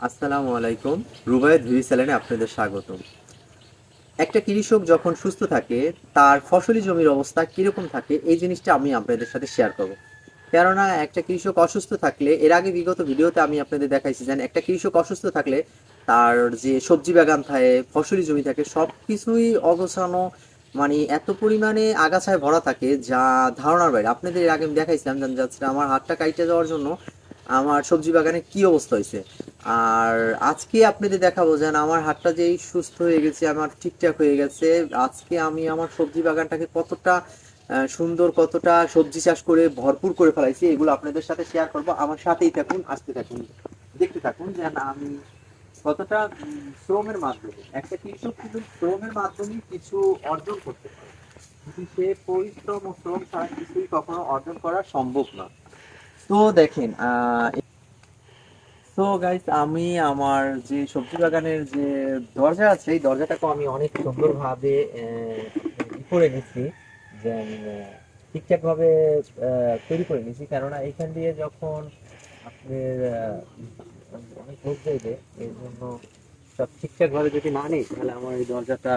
আসসালামু আলাইকুম। রুবায়েত ভিউ চ্যানেলে আপনাদের স্বাগতম। একটা কৃষক যখন সুস্থ থাকে তার ফসলি জমির অবস্থা কিরকম থাকে এই জিনিসটা আমি আপনাদের সাথে শেয়ার করব। কেননা একটা কৃষক অসুস্থ থাকলে এর আগে বিগত ভিডিওতে আমি আপনাদের দেখাইছি যে একটা কৃষক অসুস্থ থাকলে তার যে সবজি বাগান থাকে ফসলি জমি থাকে সব কিছুই অগোছানো, মানে এত পরিমাণে আগাছায় ভরা থাকে যা ধারণার বাইরে। আপনাদের এর আগে আমি দেখাইছিলাম যে যাচ্ছে আমার হাতটা কাইটে যাওয়ার জন্য আমার সবজি বাগানে কি অবস্থা হয়েছে। আর আজকে আপনাদের দেখাবো যেন আমার হাতটা যেই সুস্থ হয়ে গেছে, আমার ঠিকঠাক হয়ে গেছে। আজকে আমি আমার সবজি বাগানটাকে কতটা সুন্দর, কতটা সবজি চাষ করে ভরপুর করে ফেলাইছি এগুলো আপনাদের সাথে শেয়ার করব। আমার সাথেই থাকুন, আসতে থাকুন, দেখতে থাকুন যেন আমি কতটা শ্রমের মাধ্যমে একটা কৃষক কিন্তু শ্রমের মাধ্যমে কিছু অর্জন করতে পারে, কিন্তু সে পরিশ্রম ও শ্রম ছাড়া কিছুই কখনো অর্জন করা সম্ভব না। তো দেখেন, তো গাইস আমি আমার যে সবজি বাগানের যে দরজা আছে এই দরজাটাকে আমি অনেক সুন্দরভাবে করে নিচ্ছি, যে ঠিকঠাক ভাবে তৈরি করে নিচ্ছি। কেননা এখান দিয়ে যখন আপনার অনেক লোক যাইবে, এই জন্য সব ঠিকঠাক ভাবে যদি না নেই তাহলে আমার এই দরজাটা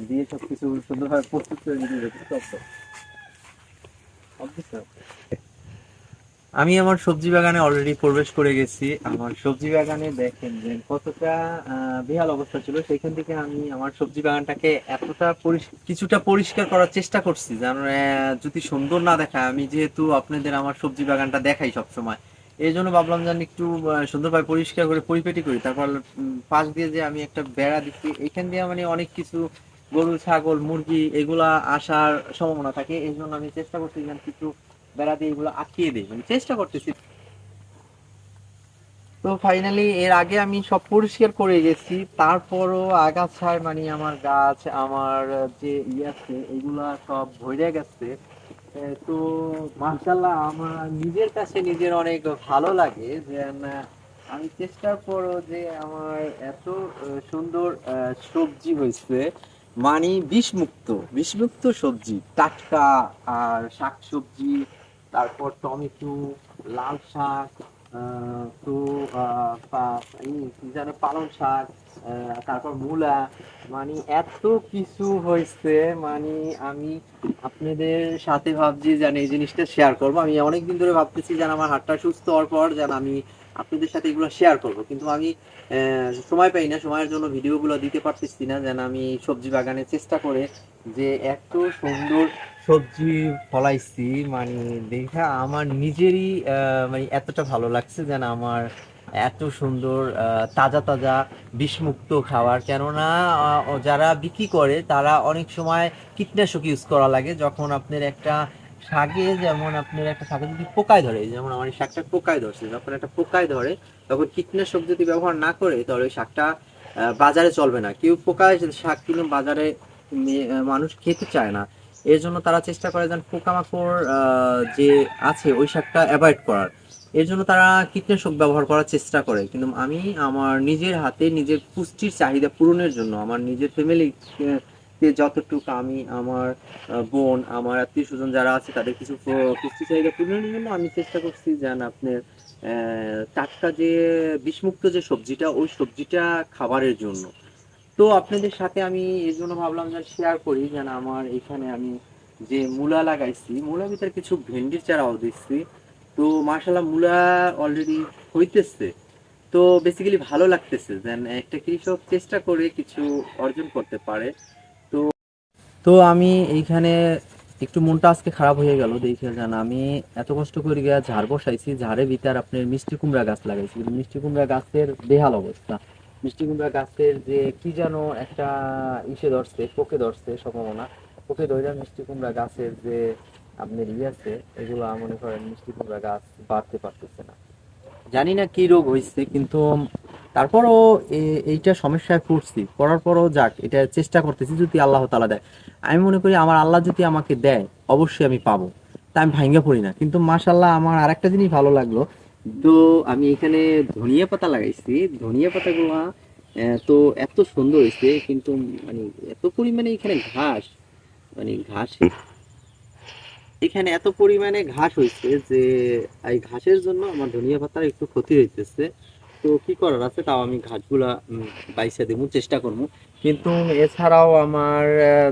দিয়ে সবকিছু সুন্দরভাবে প্রস্তুত করে নিতে হবে। আমি আমার সবজি বাগানে অলরেডি প্রবেশ করে গেছি। আমার সবজি বাগানে দেখেন যে কতটা বেহাল অবস্থা ছিল, সেখান থেকে আমি আমার সবজি বাগানটাকে এতটা কিছুটা পরিষ্কার করার চেষ্টা করছি যেন যদি সুন্দর না দেখায়। আমি যেহেতু আপনাদের আমার সবজি বাগানটা দেখাই সব সময়, এই জন্য ভাবলাম যেন একটু সুন্দরভাবে পরিষ্কার করে পরিপাটি করি। তারপর পাশ দিয়ে যে আমি একটা বেড়া দিচ্ছি, এখান দিয়ে মানে অনেক কিছু গরু ছাগল মুরগি এগুলা আসার সম্ভাবনা থাকে। এই জন্য আমি চেষ্টা করছি যেন কিছু বেড়া দিয়ে এগুলো আটকিয়ে দিই, মানে চেষ্টা করতেছি। তো ফাইনালি এর আগে আমি সব পরিষ্কার করে গেছি, তারপরও আগাছায় মানে আমার গাছ আমার যে আছে এগুলা সব ভরে গেছে। তো মাশাআল্লাহ আমার নিজের কাছে নিজের অনেক ভালো লাগে যে আমি চেষ্টার পরও যে আমার এত সুন্দর সবজি হয়েছে, মানে বিষমুক্ত সবজি, টাটকা আর শাক সবজি, তারপর টমেটো, লাল শাক, তো কি যেন পালং শাক, তারপর মূলা, মানে এত কিছু হয়েছে। মানে আমি আপনাদের সাথে ভাবছি যেন এই জিনিসটা শেয়ার করবো। আমি অনেকদিন ধরে ভাবতেছি যেন আমার হাতটা সুস্থ হওয়ার পর যেন আমি আপনাদের সাথে এগুলো শেয়ার করব, কিন্তু আমি সময় পাই না, সময়ের জন্য ভিডিওগুলো দিতে পারতেছি না। যেন আমি সবজি বাগানে চেষ্টা করে যে এত সুন্দর সবজি ফলাইছি, মানে দেখা আমার নিজেরই মানে এতটা ভালো লাগছে যেন আমার এত সুন্দর তাজা তাজা বিষমুক্ত খাবার। কেননা যারা বিক্রি করে তারা অনেক সময় কীটনাশক ইউজ করা লাগে। যখন আপনার একটা শাকে, যেমন আপনার একটা শাকে যদি পোকায় ধরে, যেমন আমার এই শাকটা পোকায় ধরছে, যখন একটা পোকায় ধরে তখন কীটনাশক যদি ব্যবহার না করে তাহলে ওই শাকটা বাজারে চলবে না। কেউ পোকায় শাক কিনে বাজারে মানুষ খেতে চায় না। এর জন্য তারা চেষ্টা করে যেন পোকামাকড় যে আছে ওই শাকটা অ্যাভয়েড করার। এর জন্য তারা কীটনাশক ব্যবহার করার চেষ্টা করে। কিন্তু আমি আমার নিজের হাতে নিজের পুষ্টির চাহিদা পূরণের জন্য আমার নিজের ফ্যামিলি যতটুকু আমি আমার বোন আমার আত্মীয় স্বজন যারা আছে তাদের কিছু পুষ্টি চাহিদা পূরণের জন্য আমি চেষ্টা করছি যেন আপনার টাটকা যে বিষমুক্ত যে সবজিটা ওই সবজিটা খাবারের জন্য। তো আপনাদের সাথে আমি এর জন্য ভাবলাম যে শেয়ার করি যেন আমার এখানে আমি যে মূলা লাগাইছি, মূলার ভিতরে কিছু ভেন্ডির চারাও দিচ্ছি। তো মার্শাল্লাহ মূলা অলরেডি হইতেছে। তো বেসিক্যালি ভালো লাগতেছে যেন একটা কৃষক চেষ্টা করে কিছু অর্জন করতে পারে। তো তো আমি এইখানে একটু মনটা আজকে খারাপ হয়ে গেল দেখে যেন আমি এত কষ্ট করে গিয়া ঝাড় বসাইছি, ঝাড়ের ভিতর আপনার মিষ্টি কুমড়া গাছ লাগাইছি, কিন্তু মিষ্টি কুমড়া গাছের বেহাল অবস্থা। মিষ্টি কুমড়া গাছের যে কি যেন একটা ইসে ধরছে, পোকে ধরছে সম্ভাবনা। পোকে ধরে মিষ্টি কুমড়া গাছের যে আপনার আছে এগুলো মনে করেন মিষ্টি কুমড়া গাছ বাড়তে পারতেছে না। জানি না কি রোগ হয়েছে, কিন্তু তারপরও এইটা সমস্যায় পড়ছি, পড়ার পরও যাক এটা চেষ্টা করতেছি, যদি আল্লাহ তাআলা দেয়। আমি মনে করি আমার আল্লাহ যদি আমাকে দেয় অবশ্যই আমি পাবো, তা আমি ভাঙ্গা পড়ি না। কিন্তু মাশাল্লাহ আমার আরেকটা জিনিস ভালো লাগলো, তো আমি এখানে ধনিয়া পাতা লাগাইছি। ধনিয়া পাতাগুলো তো এত সুন্দর হয়েছে, কিন্তু মানে এত পরিমাণে এখানে ঘাস, মানে ঘাস, এখানে এত পরিমাণে ঘাস হয়েছে যে এই ঘাসের জন্য আমার ধনিয়া পাতার একটু ক্ষতি হইতেছে। তো কি করার আছে, তাও আমি ঘাসগুলা বাইসা দেবো, চেষ্টা করবো। কিন্তু এছাড়াও আমার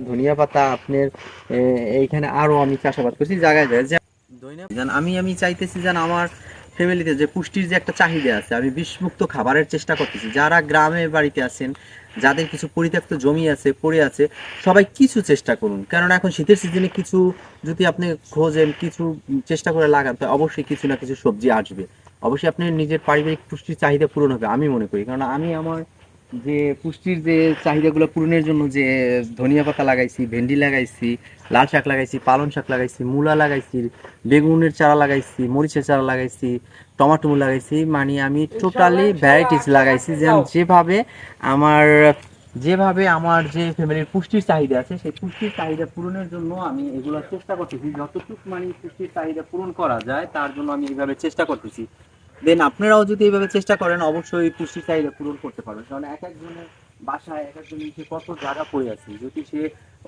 ধনিয়া পাতা আপনার এইখানে আরো আমি চাষাবাদ করছি জায়গায় যায় যে আমি চাইতেছি যেন আমার ফ্যামিলিতে যে পুষ্টির যে একটা চাহিদা আছে, আমি বিষমুক্ত খাবারের চেষ্টা করতেছি। যারা গ্রামে বাড়িতে আছেন, যাদের কিছু পরিত্যক্ত জমি আছে পড়ে আছে, সবাই কিছু চেষ্টা করুন। কারণ এখন শীতের সিজনে কিছু যদি আপনি খোঁজেন, কিছু চেষ্টা করে লাগান, তো অবশ্যই কিছু না কিছু সবজি আসবে। অবশ্যই আপনার নিজের পারিবারিক পুষ্টির চাহিদা পূরণ হবে আমি মনে করি। কারণ আমি আমার যে পুষ্টির যে চাহিদাগুলো পূরণের জন্য যে ধনিয়া পাতা লাগাইছি, ভেন্ডি লাগাইছি, লাল শাক লাগাইছি, পালং শাক লাগাইছি, মূলা লাগাইছি, বেগুনের চারা লাগাইছি, মরিচের চারা লাগাইছি, টমেটো লাগাইছি, মানে আমি টোটালি ভ্যারাইটিস লাগাইছি। আমার যেভাবে আমার যে ফ্যামিলির পুষ্টির চাহিদা আছে, সেই পুষ্টির চাহিদা পূরণের জন্য আমি এগুলো চেষ্টা করতেছি। যতটুকু মানে পুষ্টির চাহিদা পূরণ করা যায় তার জন্য আমি এইভাবে চেষ্টা করতেছি। দেন আপনারাও যদি এইভাবে চেষ্টা করেন, অবশ্যই পুষ্টির চাহিদা পূরণ করতে পারবেন। কারণ এক একজনের বাসায় এক একজনের সে কত জায়গা পড়ে আছে, যদি সে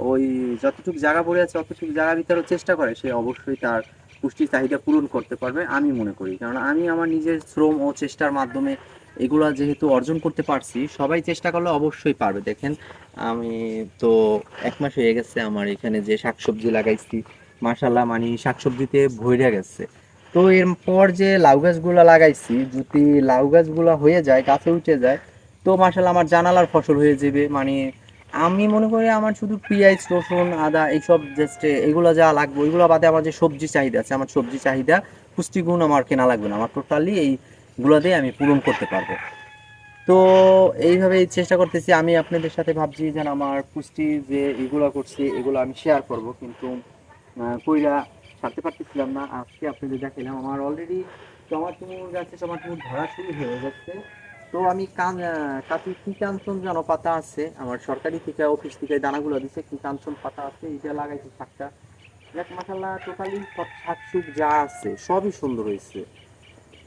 ওই যতটুকু জায়গা পড়ে আছে অতটুকু জায়গার ভিতরেও চেষ্টা করে, সে অবশ্যই তার পুষ্টির চাহিদা পূরণ করতে পারবে আমি মনে করি। কারণ আমি আমার নিজের শ্রম ও চেষ্টার মাধ্যমে এগুলা যেহেতু অর্জন করতে পারছি, সবাই চেষ্টা করলে অবশ্যই পারবে। দেখেন আমি তো 1 মাস হয়ে গেছে আমার এখানে যে শাকসবজি লাগাইছি, মাশাল্লাহ মানে শাকসবজিতে ভইরা গেছে। তো এরপর যে লাউ গাছগুলো লাগাইছি, যদি লাউ গাছগুলো হয়ে যায়, গাছে উঠে যায়, তো মাশাল্লাহ আমার জানালার ফসল হয়ে যাবে। মানে আমি মনে করি আমার শুধু পেঁয়াজ, রসুন, আদা এইসব জাস্ট এগুলো যা লাগবে, ওইগুলো বাদে আমার যে সবজি চাহিদা আছে, আমার সবজি চাহিদা পুষ্টিগুণ আমার কেনা লাগবে না, আমার টোটালি এইগুলো দিয়ে আমি পূরণ করতে পারবো। তো এইভাবেই চেষ্টা করতেছি। আমি আপনাদের সাথে ভাবছি যেন আমার পুষ্টি যে এগুলো করছি এগুলো আমি শেয়ার করব, কিন্তু কইরা ছাড়তে পারতেছিলাম না। আজকে আপনাদের দেখালাম আমার অলরেডি টমাটো গাছে টমাটো ধরা শুরু হয়ে যাচ্ছে। তো আমি কাঁচি কি কাঞ্চন যেন পাতা আছে, আমার সরকারি থেকে অফিস থেকে দানাগুলো দিচ্ছে, কি কাঞ্চন পাতা আছে, এটা লাগাইছি শাকটা। দেখ মাশাল্লাহ টোটালি সব শাক সুক যা আছে সবই সুন্দর হয়েছে।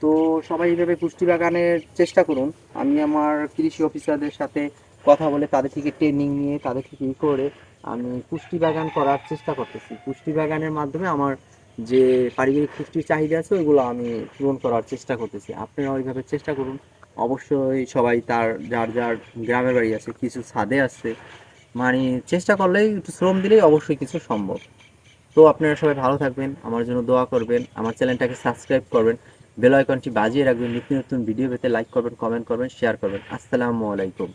তো সবাই এইভাবে পুষ্টি বাগানের চেষ্টা করুন। আমি আমার কৃষি অফিসারদের সাথে কথা বলে তাদের থেকে ট্রেনিং নিয়ে তাদের থেকে করে আমি পুষ্টি বাগান করার চেষ্টা করতেছি। পুষ্টি বাগানের মাধ্যমে আমার যে পারিবারিক পুষ্টির চাহিদা আছে ওইগুলো আমি পূরণ করার চেষ্টা করতেছি। আপনারা ওইভাবে চেষ্টা করুন। অবশ্যই সবাই তার যার যার গ্রামের বাড়ি আছে, কিছু ছাদে আছে, মানে চেষ্টা করলেই একটু শ্রম দিলেই অবশ্যই কিছু সম্ভব। তো আপনারা সবাই ভালো থাকবেন, আমার জন্য দোয়া করবেন, আমার চ্যানেলটাকে সাবস্ক্রাইব করবেন, বেল আইকনটি বাজিয়ে রাখবেন, নিত্য নতুন ভিডিও পেতে লাইক করবেন, কমেন্ট করবেন, শেয়ার করবেন। আসসালামু আলাইকুম।